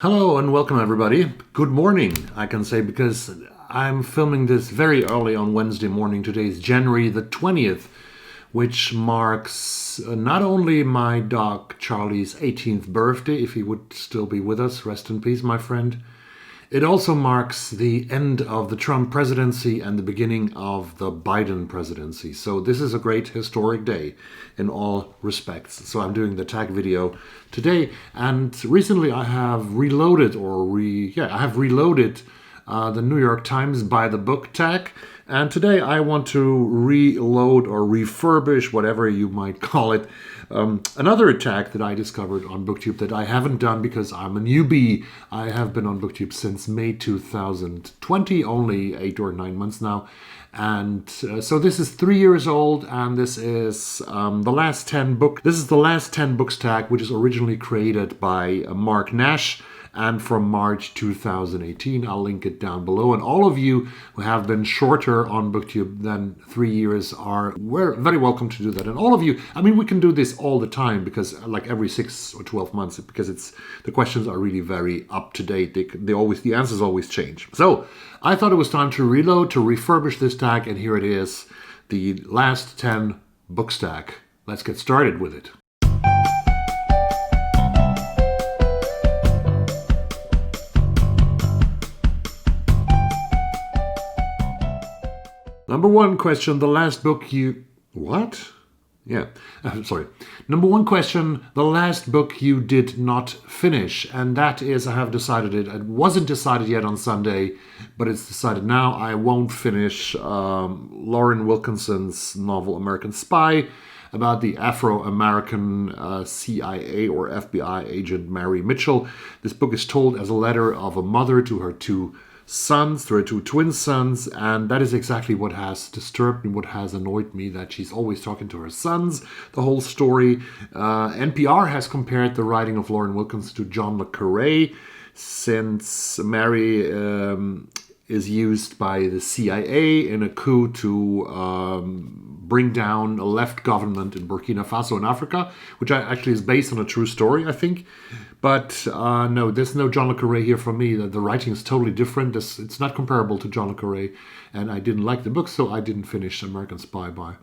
Hello and welcome everybody. Good morning, I can say, because I'm filming this very early on Wednesday morning. Today is January the 20th, which marks not only my dog Charlie's 18th birthday, if he would still be with us, rest in peace, my friend. It also marks the end of the Trump presidency and the beginning of the Biden presidency. So this is a great historic day in all respects. So I'm doing the tag video today, and recently I have reloaded the New York Times by the book tag. And today I want to reload or refurbish, whatever you might call it, another tag that I discovered on BookTube that I haven't done because I'm a newbie. I have been on BookTube since May 2020, only 8 or 9 months now. And so this is 3 years old, and this is the last 10 book. This is the last 10 books tag, which is originally created by Mark Nash, and from March 2018. I'll link it down below. And all of you who have been shorter on BookTube than 3 years are very welcome to do that. And all of you, I mean, we can do this all the time, because like every 6 or 12 months, because the questions are really very up to date. The answers always change. So I thought it was time to reload, to refurbish this tag, and here it is, the last 10 books tag. Let's get started with it. Number one question, the last book you... What? Yeah, sorry. Number one question, the last book you did not finish. And that is, I have decided it. It wasn't decided yet on Sunday, but it's decided now. I won't finish Lauren Wilkinson's novel American Spy, about the Afro-American CIA or FBI agent Mary Mitchell. This book is told as a letter of a mother to her two twin sons, and that is exactly what has disturbed me, what has annoyed me, that she's always talking to her sons the whole story. NPR has compared the writing of Lauren Wilkinson to John le Carré, since Mary is used by the CIA in a coup to bring down a left government in Burkina Faso in Africa, which actually is based on a true story, I think. But no, there's no John le Carré here for me. The writing is totally different. It's not comparable to John le Carré, and I didn't like the book, so I didn't finish American Spy by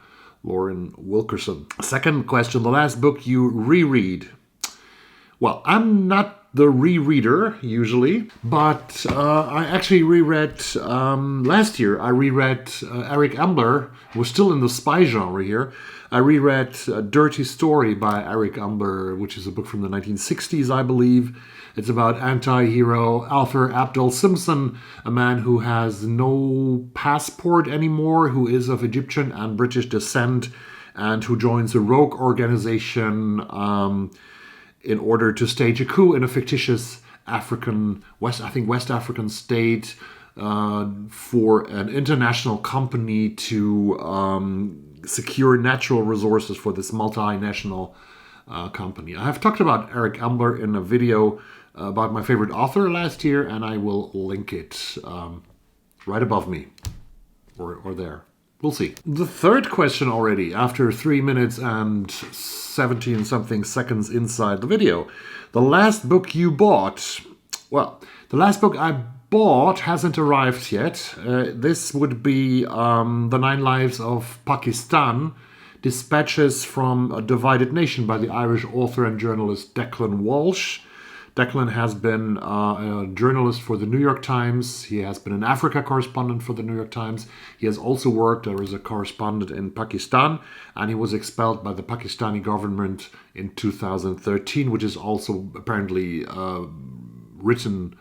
Lauren Wilkinson. Second question, the last book you reread. Well, I'm not the rereader usually, but I actually reread last year. I reread Eric Ambler, who was still in the spy genre here. I reread Dirty Story by Eric Ambler, which is a book from the 1960s, I believe. It's about anti-hero Arthur Abdel Simpson, a man who has no passport anymore, who is of Egyptian and British descent, and who joins a rogue organization in order to stage a coup in a fictitious West African state for an international company to secure natural resources for this multinational company. I have talked about Eric Ambler in a video about my favorite author last year, and I will link it right above me or there. We'll see. The third question already, after 3 minutes and 17 something seconds inside the video. The last book you bought. Well, the last book I bought hasn't arrived yet. This would be The 9 Lives of Pakistan, Dispatches from a Divided Nation by the Irish author and journalist Declan Walsh. Declan has been a journalist for the New York Times. He has been an Africa correspondent for the New York Times. He has also worked as a correspondent in Pakistan, and he was expelled by the Pakistani government in 2013, which is also apparently written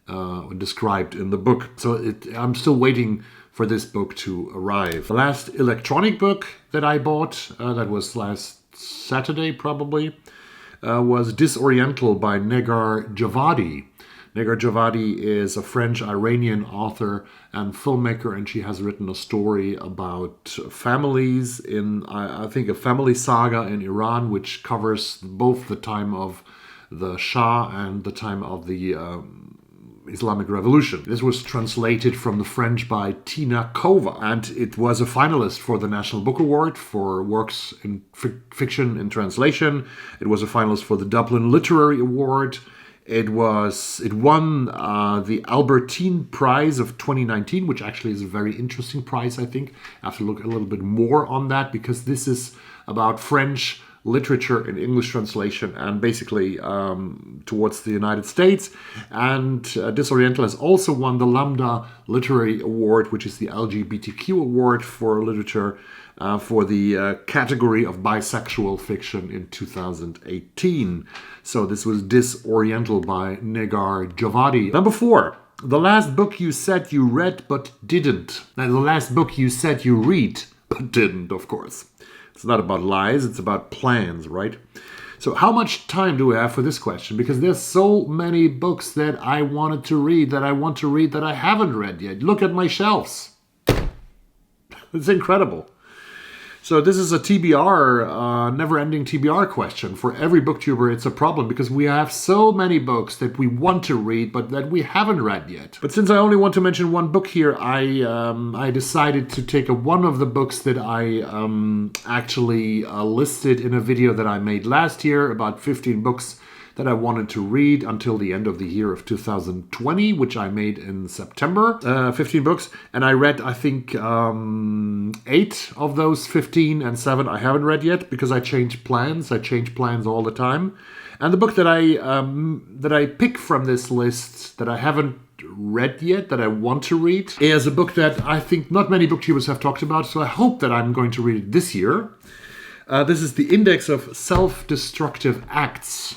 and described in the book. So I'm still waiting for this book to arrive. The last electronic book that I bought, that was last Saturday probably, was Disoriental by Negar Javadi. Negar Javadi is a French-Iranian author and filmmaker, and she has written a story about families in, I think, a family saga in Iran, which covers both the time of the Shah and the time of the Islamic Revolution. This was translated from the French by Tina Kova, and it was a finalist for the National Book Award for works in fiction in translation. It was a finalist for the Dublin Literary Award. It won the Albertine Prize of 2019, which actually is a very interesting prize, I think. I have to look a little bit more on that because this is about French literature in English translation and basically towards the United States. And Disoriental has also won the Lambda Literary Award, which is the LGBTQ award for literature for the category of bisexual fiction in 2018. So this was Disoriental by Negar Javadi. Number 4. The last book you said you read but didn't. And the last book you said you read but didn't, of course. It's not about lies, it's about plans, right? So how much time do we have for this question? Because there's so many books that I wanted to read, that I want to read, that I haven't read yet. Look at my shelves. It's incredible. So this is a TBR, never-ending TBR question. For every booktuber, it's a problem because we have so many books that we want to read, but that we haven't read yet. But since I only want to mention one book here, I decided to take one of the books that I actually listed in a video that I made last year, about 15 books that I wanted to read until the end of the year of 2020, which I made in September, 15 books. And I read, I think, 8 of those 15 and 7 I haven't read yet because I changed plans. I change plans all the time. And the book that I pick from this list that I haven't read yet, that I want to read, is a book that I think not many booktubers have talked about, so I hope that I'm going to read it this year. This is The Index of Self-Destructive Acts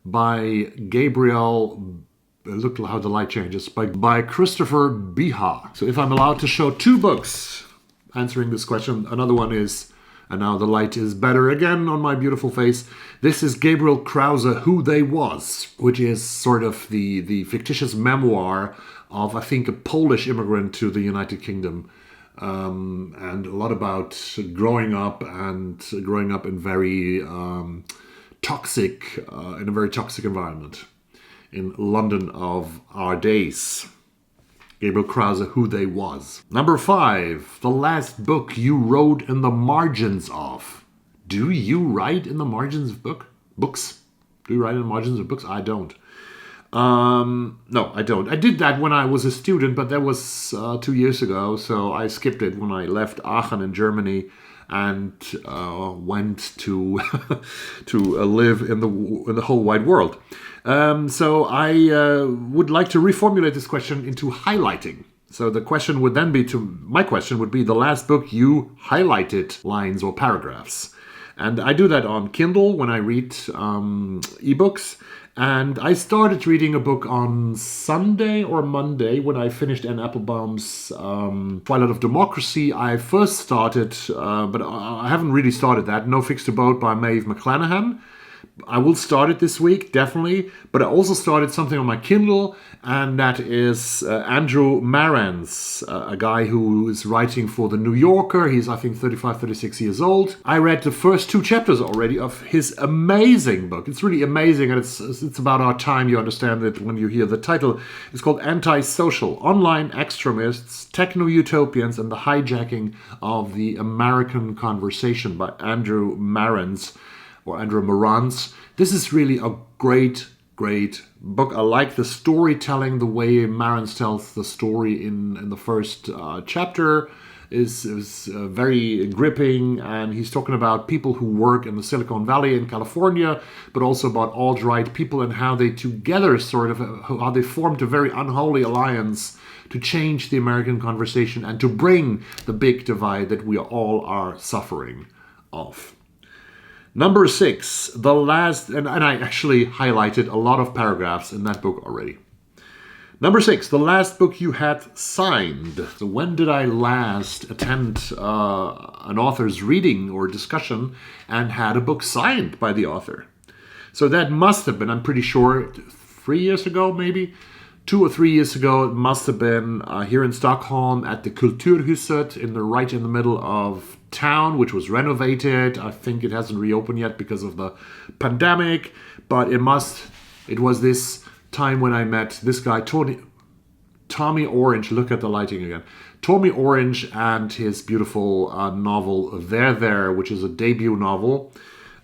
by Gabriel, look how the light changes, by Christopher Beha. So if I'm allowed to show 2 books answering this question, another one is, and now the light is better again on my beautiful face, this is Gabriel Krause, Who They Was, which is sort of the fictitious memoir of, I think, a Polish immigrant to the United Kingdom. And a lot about growing up in very toxic, in a very toxic environment in London of our days. Gabriel Krause, Who They Was. Number 5, the last book you wrote in the margins of. Do you write in the margins of books? Do you write in the margins of books? I don't. No, I don't. I did that when I was a student, but that was 2 years ago, so I skipped it when I left Aachen in Germany and went to live in the whole wide world. So I would like to reformulate this question into highlighting. So the question would then be my question would be the last book you highlighted lines or paragraphs. And I do that on Kindle when I read ebooks. And I started reading a book on Sunday or Monday when I finished Anne Applebaum's Twilight of Democracy. I first started, but I haven't really started that, No Fix to Boat by Maeve McClanahan. I will start it this week, definitely. But I also started something on my Kindle, and that is Andrew Marantz, a guy who is writing for The New Yorker. He's, I think, 35, 36 years old. I read the first 2 chapters already of his amazing book. It's really amazing, and it's about our time. You understand it when you hear the title. It's called Antisocial, Online Extremists, Techno-Utopians, and the Hijacking of the American Conversation by Andrew Marantz. Or Andrew Marantz. This is really a great book. I like the storytelling, the way Marantz tells the story in the first chapter is very gripping, and he's talking about people who work in the Silicon Valley in California, but also about alt-right people and how they together how they formed a very unholy alliance to change the American conversation and to bring the big divide that we all are suffering of. Number 6, the last, and I actually highlighted a lot of paragraphs in that book already. Number 6, the last book you had signed. So when did I last attend an author's reading or discussion and had a book signed by the author? So that must have been, I'm pretty sure, 3 years ago maybe? 2 or 3 years ago, it must have been here in Stockholm at the Kulturhuset right in the middle of town, which was renovated. I think it hasn't reopened yet because of the pandemic, but it was this time when I met this guy, Tommy Orange. Look at the lighting again. Tommy Orange and his beautiful novel There, which is a debut novel.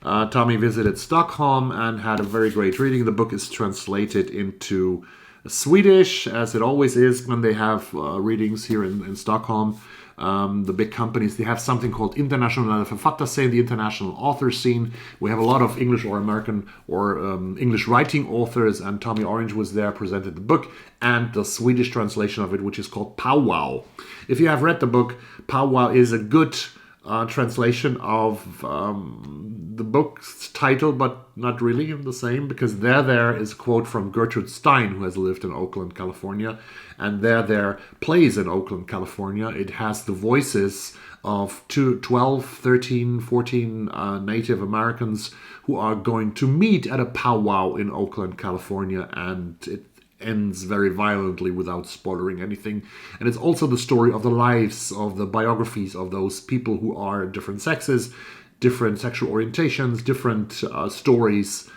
Tommy visited Stockholm and had a very great reading. The book is translated into Swedish, as it always is when they have readings here in Stockholm. The big companies, they have something called Internationale Författarscene, the international author scene. We have a lot of English or American or English writing authors, and Tommy Orange was there, presented the book and the Swedish translation of it, which is called Powwow. If you have read the book, Powwow is a good translation of the book's title, but not really the same, because there is a quote from Gertrude Stein, who has lived in Oakland, California, and there plays in Oakland, California. It has the voices of 12, 13, 14 Native Americans who are going to meet at a powwow in Oakland, California, and it ends very violently without spoiling anything. And it's also the story of the lives, of the biographies of those people who are different sexes, different sexual orientations, different stories.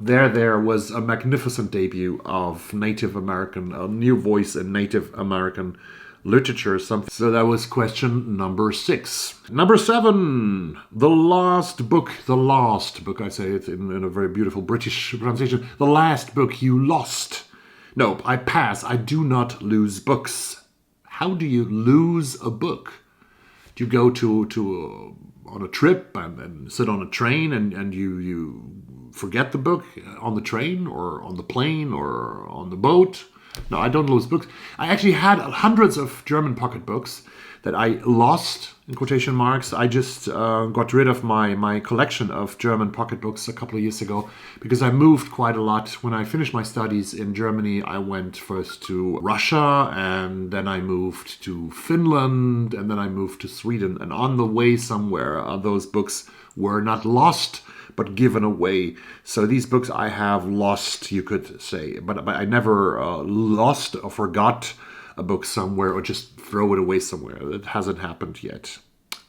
There was a magnificent debut of Native American, a new voice in Native American literature. So that was question number 6. Number 7, the last book, I say it in a very beautiful British pronunciation, the last book you lost. Nope, I pass. I do not lose books. How do you lose a book? Do you go on a trip and sit on a train and you forget the book on the train or on the plane or on the boat? No, I don't lose books. I actually had hundreds of German pocketbooks that I lost, in quotation marks. I just got rid of my collection of German pocketbooks a couple of years ago because I moved quite a lot. When I finished my studies in Germany, I went first to Russia, and then I moved to Finland, and then I moved to Sweden. And on the way somewhere, those books were not lost, but given away. So these books I have lost, you could say. But I never lost or forgot a book somewhere or just throw it away somewhere. That hasn't happened yet,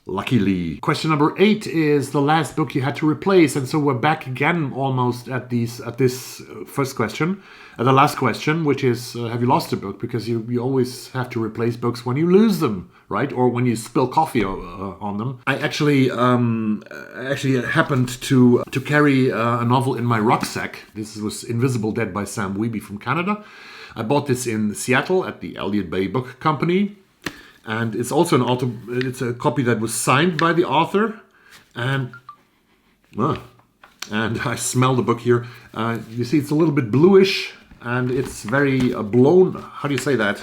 luckily. Question number 8 is the last book you had to replace. And so we're back again almost at this first question, the last question, which is have you lost a book? Because you always have to replace books when you lose them, right? Or when you spill coffee on them. I actually happened to carry a novel in my rucksack. This was Invisible Dead by Sam Wiebe from Canada. I bought this in Seattle at the Elliott Bay Book Company, and it's also it's a copy that was signed by the author, and I smell the book here. You see, it's a little bit bluish, and it's very blown. How do you say that?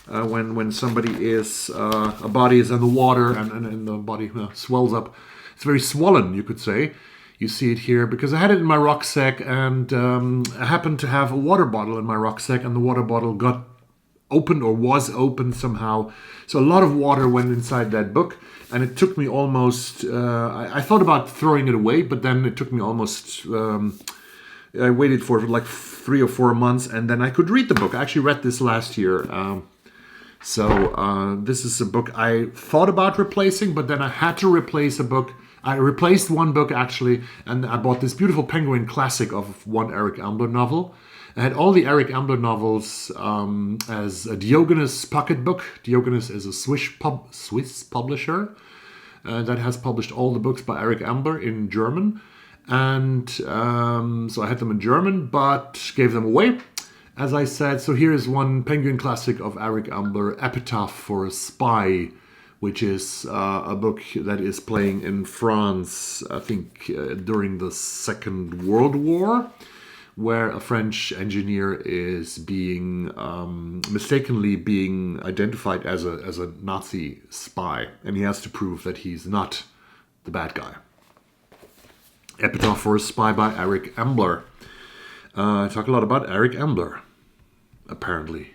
When somebody is a body is in the water and the body swells up, it's very swollen, you could say. You see it here because I had it in my rucksack, and I happened to have a water bottle in my rucksack, and the water bottle got opened or was opened somehow. So a lot of water went inside that book, and it took me almost, I thought about throwing it away, but then it took me almost, I waited for like 3 or 4 months, and then I could read the book. I actually read this last year. So this is a book I thought about replacing, but then I had to replace a book. I replaced one book, actually, and I bought this beautiful Penguin classic of one Eric Ambler novel. I had all the Eric Ambler novels as a Diogenes pocketbook. Diogenes is a Swiss publisher that has published all the books by Eric Ambler in German. And so I had them in German, but gave them away, as I said. So here is one Penguin classic of Eric Ambler, Epitaph for a Spy, which is a book that is playing in France, I think, during the Second World War, where a French engineer is being mistakenly being identified as a Nazi spy, and he has to prove that he's not the bad guy. Epitaph for a Spy by Eric Ambler. I talk a lot about Eric Ambler, apparently.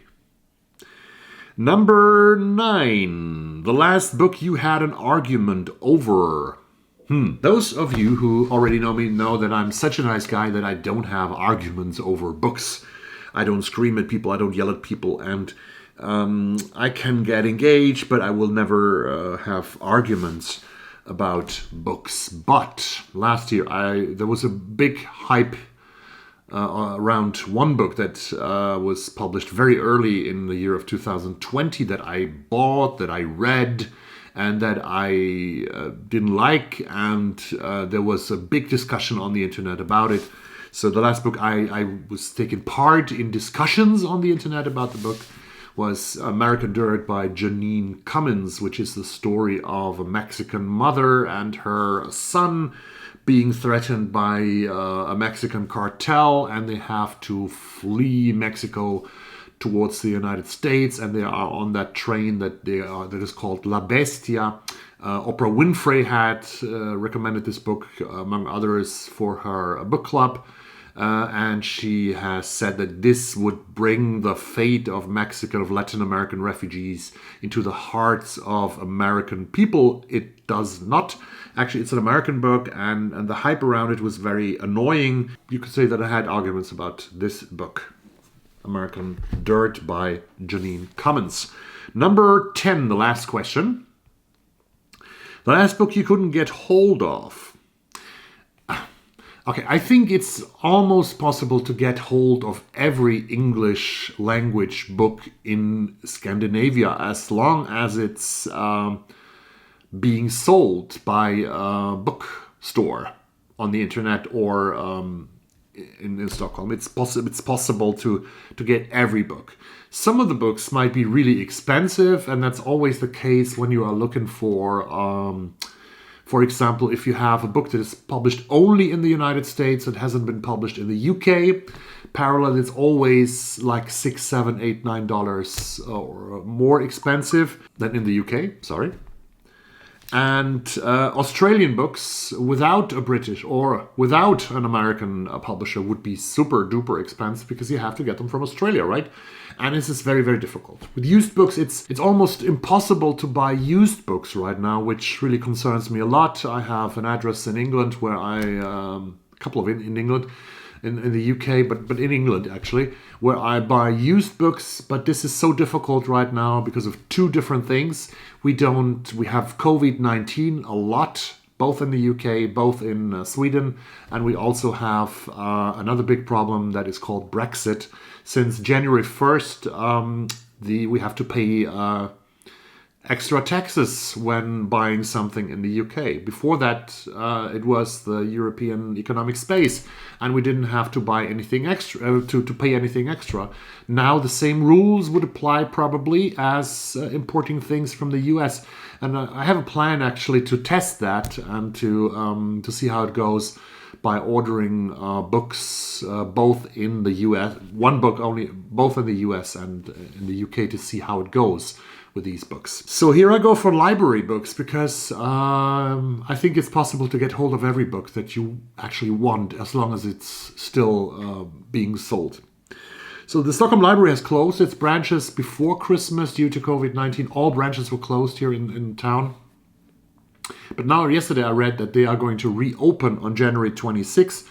Number 9, the last book you had an argument over. Those of you who already know me know that I'm such a nice guy that I don't have arguments over books. I don't scream at people, I don't yell at people, and I can get engaged, but I will never have arguments about books. But last year there was a big hype around one book that was published very early in the year of 2020 that I bought, that I read, and that I didn't like, and there was a big discussion on the internet about it. So the last book I was taking part in discussions on the internet about the book was American Dirt by Jeanine Cummins, which is the story of a Mexican mother and her son being threatened by a Mexican cartel, and they have to flee Mexico towards the United States, and they are on that train that is called La Bestia. Oprah Winfrey had recommended this book, among others, for her book club. And she has said that this would bring the fate of Mexican, of Latin American refugees into the hearts of American people. It does not. Actually, it's an American book, and the hype around it was very annoying. You could say that I had arguments about this book, American Dirt by Jeanine Cummins. Number 10, the last question. The last book you couldn't get hold of. Okay, I think it's almost possible to get hold of every English language book in Scandinavia as long as it's being sold by a bookstore on the internet or in Stockholm. It's possible to get every book. Some of the books might be really expensive, and that's always the case when you are looking for example, if you have a book that is published only in the United States, it hasn't been published in the UK, parallel, it's always like $6, $7, $8, $9 or more expensive than in the UK, sorry. And Australian books without a British or without an American publisher would be super duper expensive because you have to get them from Australia, right? And this is very, very difficult. With used books, it's almost impossible to buy used books right now, which really concerns me a lot. I have an address in England where a couple of in England, in the UK, but in England actually, where I buy used books. But this is so difficult right now because of two different things. We have COVID-19 a lot, both in the UK, both in Sweden, and we also have another big problem that is called Brexit. Since January 1st, we have to pay extra taxes when buying something in the UK. Before that, it was the European Economic Space, and we didn't have to buy anything extra, to pay anything extra. Now the same rules would apply probably as importing things from the US. And I have a plan actually to test that and to see how it goes by ordering books both in the US, one book only, both in the US and in the UK, to see how it goes with these books. So here I go for library books because I think it's possible to get hold of every book that you actually want as long as it's still being sold. So the Stockholm Library has closed its branches before Christmas due to COVID-19. All branches were closed here in town. But now, yesterday I read that they are going to reopen on January 26th.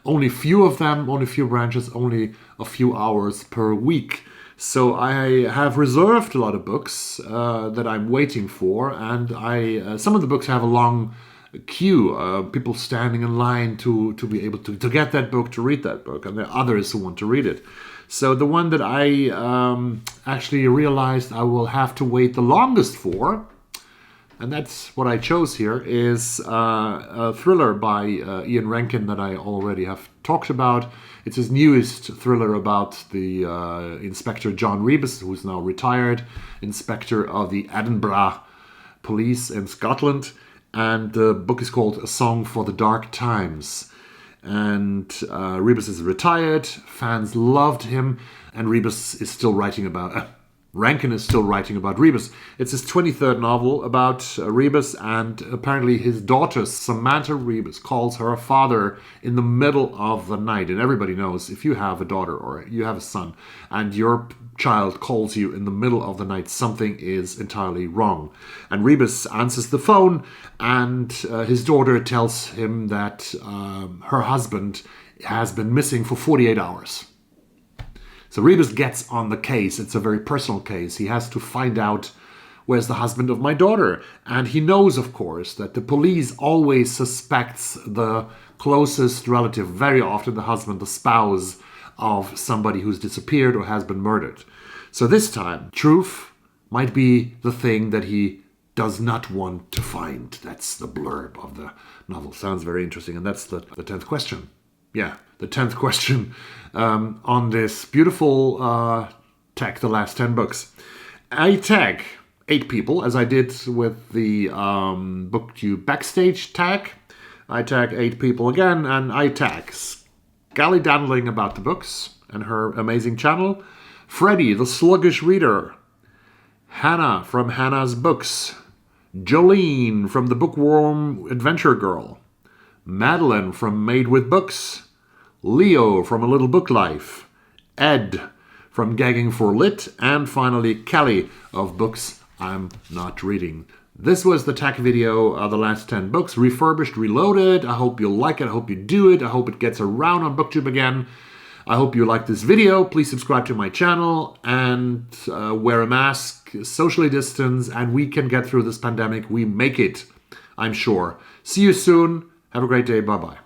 Only few of them, only few branches, only a few hours per week. So I have reserved a lot of books that I'm waiting for, and some of the books have a long queue, people standing in line to be able to get that book, to read that book, and there are others who want to read it. So the one that I actually realized I will have to wait the longest for, and that's what I chose here, is a thriller by Ian Rankin that I already have talked about. It's his newest thriller about the Inspector John Rebus, who's now retired, inspector of the Edinburgh Police in Scotland. And the book is called A Song for the Dark Times. And Rebus is retired, fans loved him, and Rebus is still writing about... Rankin is still writing about Rebus. It's his 23rd novel about Rebus, and apparently his daughter, Samantha Rebus, calls her father in the middle of the night. And everybody knows if you have a daughter or you have a son and your child calls you in the middle of the night, something is entirely wrong. And Rebus answers the phone, and his daughter tells him that her husband has been missing for 48 hours. So Rebus gets on the case. It's a very personal case. He has to find out where's the husband of my daughter. And he knows, of course, that the police always suspects the closest relative, very often the husband, the spouse of somebody who's disappeared or has been murdered. So this time, truth might be the thing that he does not want to find. That's the blurb of the novel. Sounds very interesting. And that's the 10th question. Yeah, the 10th question on this beautiful tag, the last 10 books. I tag 8 people, as I did with the BookTube Backstage tag. I tag 8 people again, and I tag Scally-daddling about the books and her amazing channel, Freddie, the sluggish reader, Hannah from Hannah's Books, Jolene from the Bookworm Adventure Girl, Madeline from Made with Books, Leo from A Little Book Life, Ed from Gagging for Lit, and finally Callie of Books I'm Not Reading. This was the tag video of the last 10 books, Refurbished, Reloaded. I hope you like it. I hope you do it. I hope it gets around on BookTube again. I hope you like this video. Please subscribe to my channel and wear a mask, socially distance, and we can get through this pandemic. We make it, I'm sure. See you soon. Have a great day. Bye-bye.